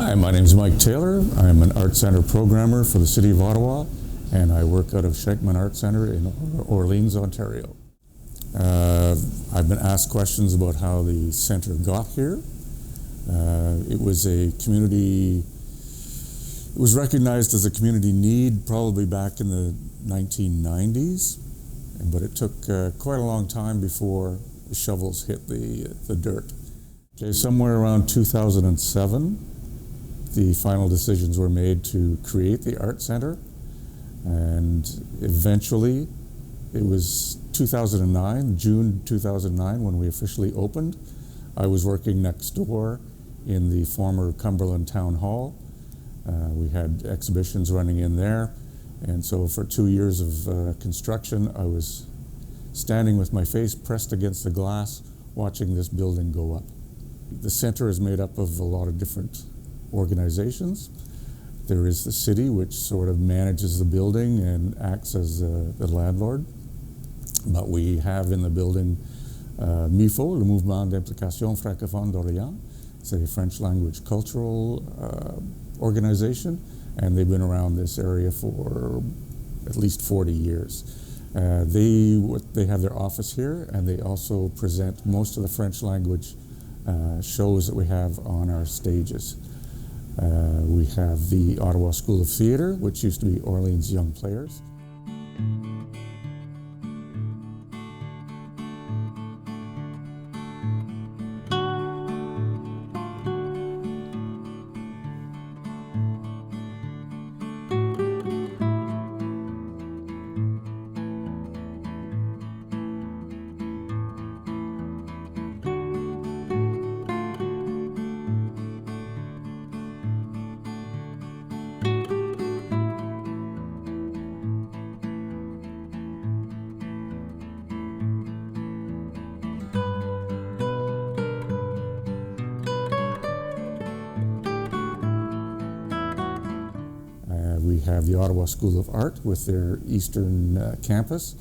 Hi, my name is Mike Taylor. I'm an Art Centre programmer for the City of Ottawa, and I work out of Shenkman Art Centre in Orleans, Ontario. I've been asked questions about how the centre got here. It was recognized as a community need probably back in the 1990s, but it took quite a long time before the shovels hit the dirt. Okay, somewhere around 2007, the final decisions were made to create the Art Centre, and eventually it was 2009, June 2009, when we officially opened. I was working next door in the former Cumberland Town Hall. We had exhibitions running in there, and so for 2 years of construction, I was standing with my face pressed against the glass, watching this building go up. The centre is made up of a lot of different organizations. There is the city, which sort of manages the building and acts as the landlord. But we have in the building MIFO, le Mouvement d'Implication Francophone d'Orléans. It's a French language cultural organization, and they've been around this area for at least 40 years. They have their office here, and they also present most of the French language shows that we have on our stages. We have the Ottawa School of Theatre, which used to be Orleans Young Players. We have the Ottawa School of Art with their Eastern campus.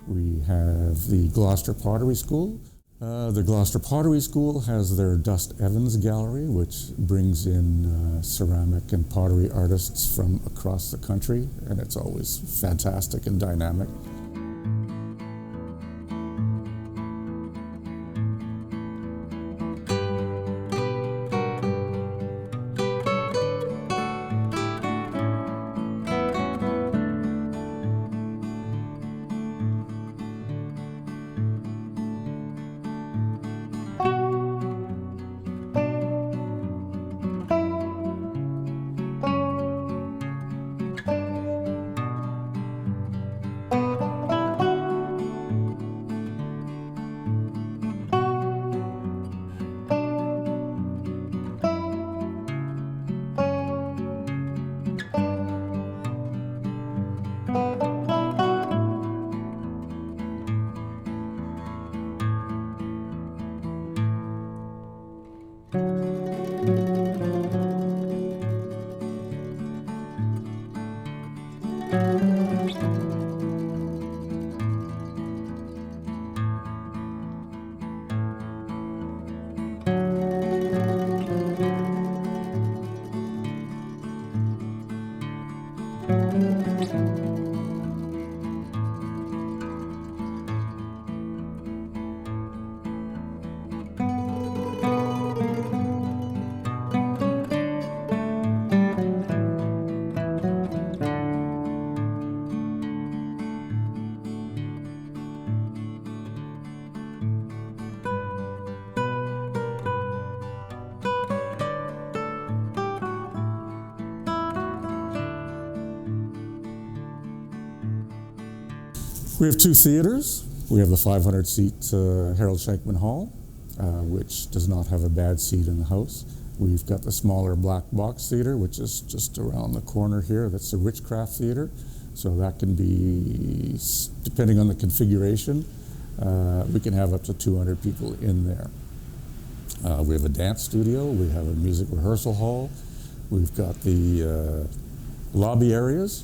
We have the Gloucester Pottery School. The Gloucester Pottery School has their Dust Evans Gallery, which brings in ceramic and pottery artists from across the country, and it's always fantastic and dynamic. We have two theaters. We have the 500-seat Harold Shenkman Hall, which does not have a bad seat in the house. We've got the smaller Black Box Theatre, which is just around the corner here. That's the Richcraft Theatre, So that can be, depending on the configuration, we can have up to 200 people in there. We have a dance studio, we have a music rehearsal hall, we've got the lobby areas,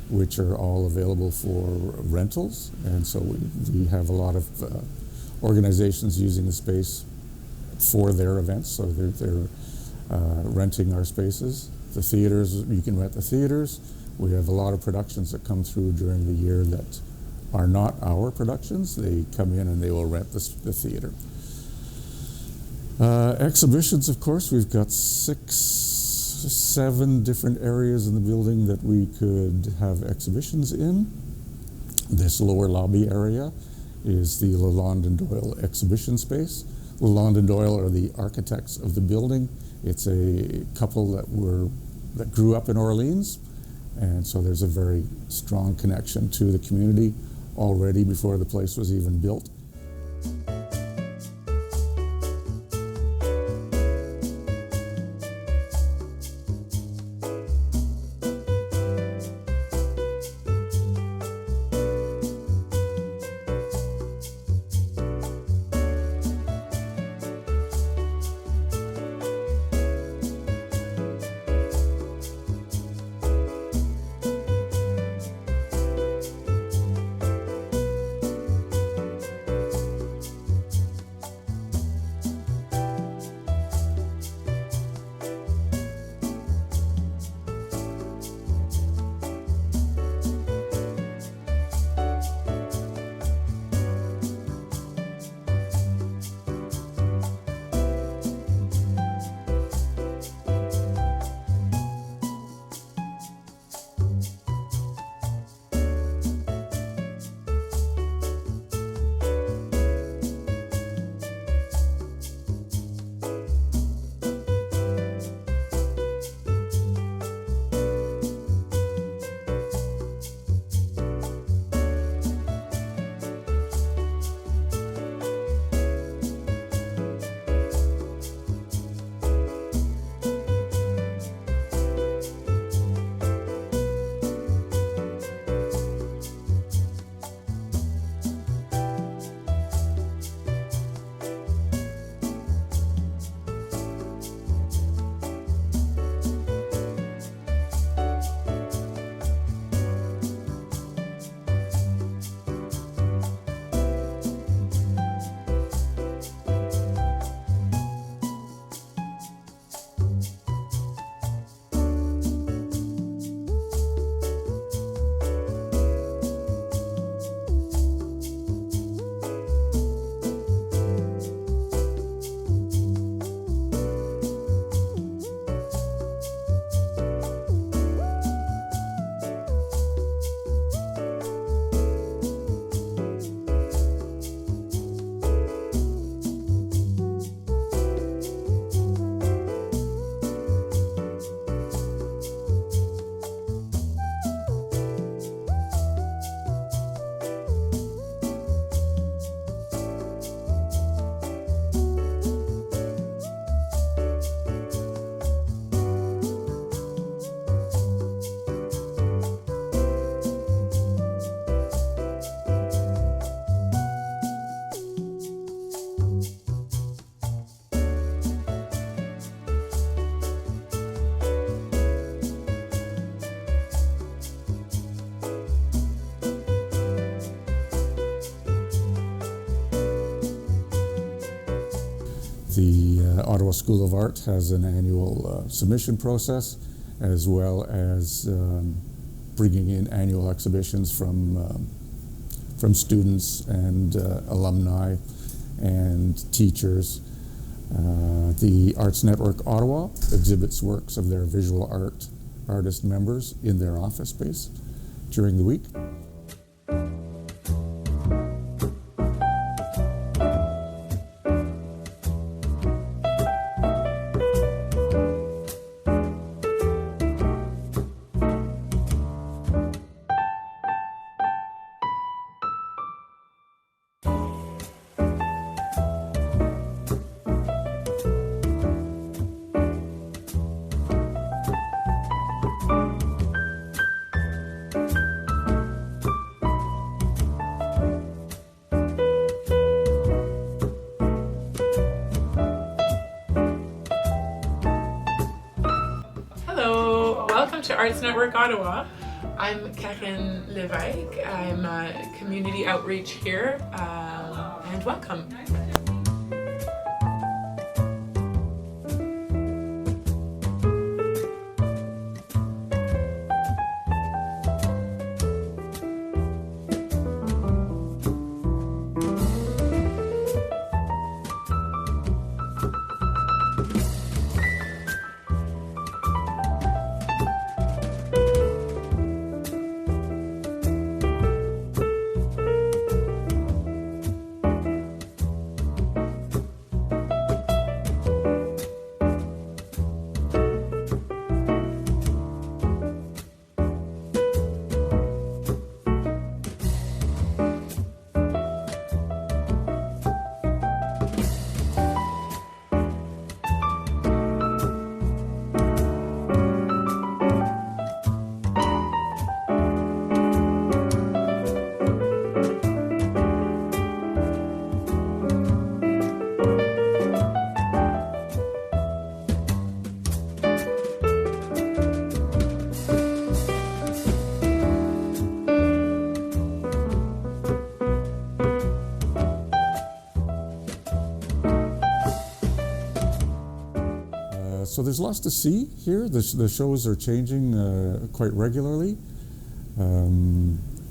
which are all available for rentals, and so we have a lot of organizations using the space for their events, so they're renting our spaces. The theaters, you can rent the theaters. We have a lot of productions that come through during the year that are not our productions. They come in and they will rent the theater. Exhibitions, of course, we've got 7 different areas in the building that we could have exhibitions in. This lower lobby area is the Lavond and Doyle exhibition space. Lavond and Doyle are the architects of the building. It's a couple that grew up in Orleans, and so there's a very strong connection to the community already before the place was even built. The Ottawa School of Art has an annual submission process, as well as bringing in annual exhibitions from students and alumni and teachers. The Arts Network Ottawa exhibits works of their visual artist members in their office space during the week. to Arts Network Ottawa. I'm Karen Levesque. I'm community outreach here, and welcome. So there's lots to see here. The shows are changing quite regularly.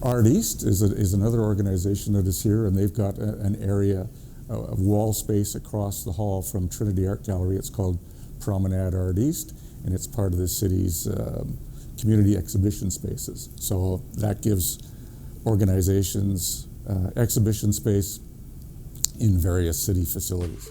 Art East is another organization that is here, and they've got an area of wall space across the hall from Trinity Art Gallery. It's called Promenade Art East, and it's part of the city's community exhibition spaces. So that gives organizations exhibition space in various city facilities.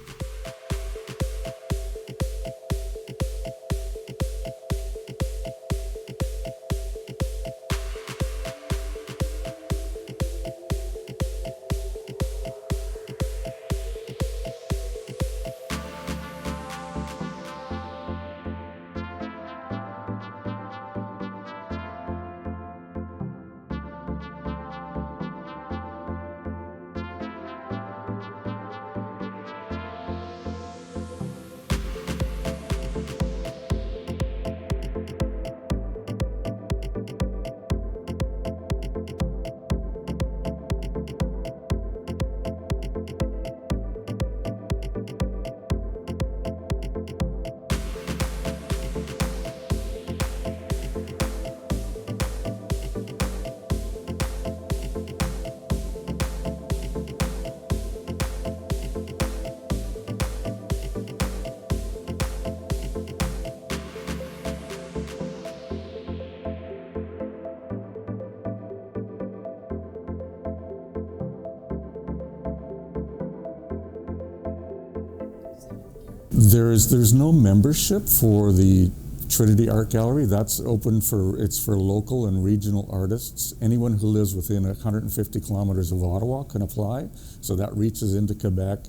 There's no membership for the Trinity Art Gallery. That's open it's for local and regional artists. Anyone who lives within 150 kilometers of Ottawa can apply. So that reaches into Quebec,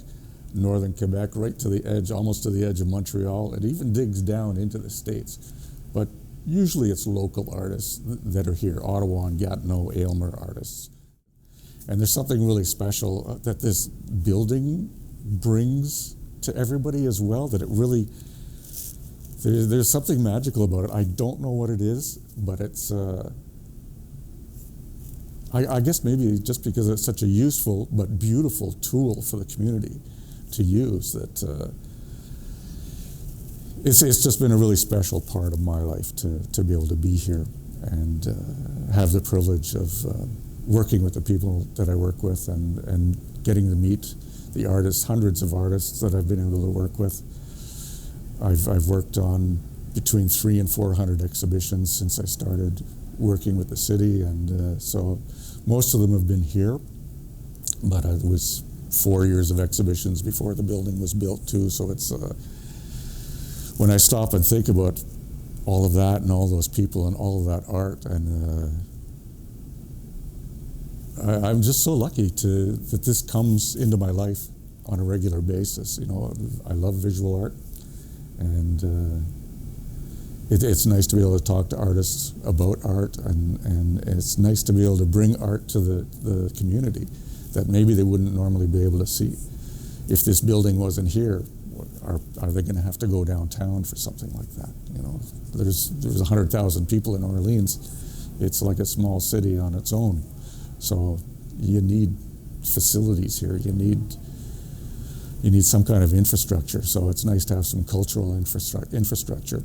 northern Quebec, right to the edge, almost to the edge of Montreal. It even digs down into the States. But usually it's local artists that are here, Ottawa and Gatineau, Aylmer artists. And there's something really special that this building brings to everybody as well, that it really, there's something magical about it. I don't know what it is, but it's, I guess maybe just because it's such a useful but beautiful tool for the community to use, that it's just been a really special part of my life to be able to be here and have the privilege of working with the people that I work with and getting to meet the artists, hundreds of artists that I've been able to work with. I've worked on between 300 and 400 exhibitions since I started working with the city, and so most of them have been here, but it was 4 years of exhibitions before the building was built too, so it's, when I stop and think about all of that and all those people and all of that art, and I'm just so lucky that this comes into my life on a regular basis. You know, I love visual art, and it's nice to be able to talk to artists about art, and it's nice to be able to bring art to the community that maybe they wouldn't normally be able to see. If this building wasn't here, are they going to have to go downtown for something like that? You know, there's 100,000 people in Orleans. It's like a small city on its own. So you need facilities here. You need some kind of infrastructure. So it's nice to have some cultural infrastructure.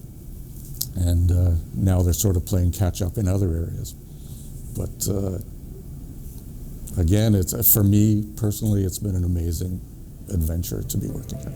And now they're sort of playing catch up in other areas. But again, for me personally, it's been an amazing adventure to be working here.